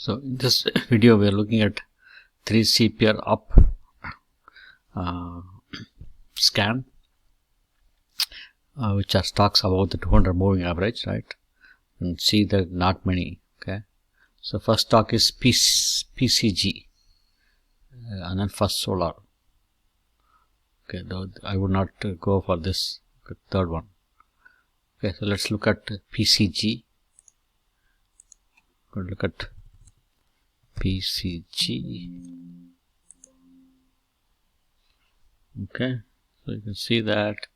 So in this video we are looking at 3 CPR up scan, which are stocks above the 200 moving average, right? And see that not many. Okay, so first stock is PCG, and then First Solar. Okay, I would not go for this third one. Okay, so let's look at PCG. Go look at PCG. Okay, so you can see that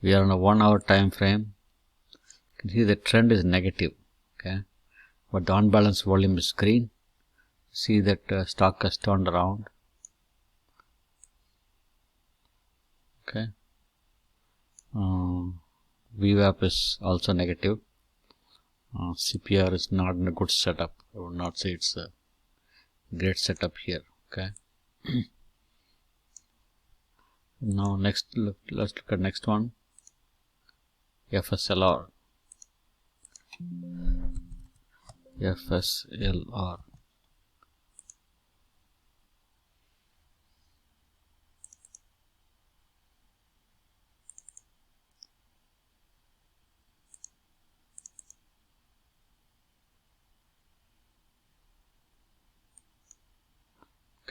we are on a 1 hour time frame. You can see the trend is negative. Okay, but the unbalanced volume is green. See that stock has turned around. Okay, VWAP is also negative. CPR is not in a good setup. I would not say it's a great setup here. Okay. Now let's look at next one. FSLR.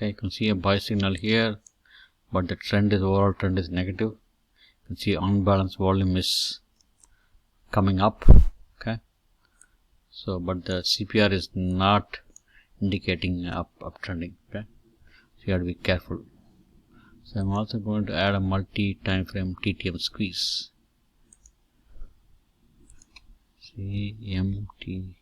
Okay, you can see a buy signal here, but the overall trend is negative. You can see unbalanced volume is coming up. Okay, so but the CPR is not indicating uptrending. Okay, so you have to be careful. So I'm also going to add a multi-time frame TTM squeeze. CMTF.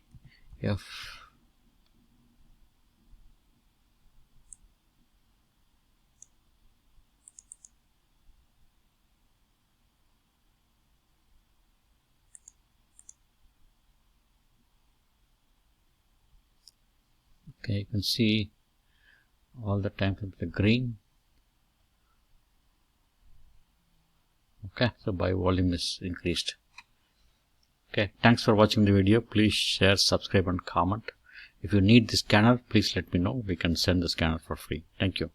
Okay, you can see all the time frames are green. Okay, so buy volume is increased. Okay, thanks for watching the video. Please share, subscribe and comment. If you need the scanner, please let me know. We can send the scanner for free. Thank you.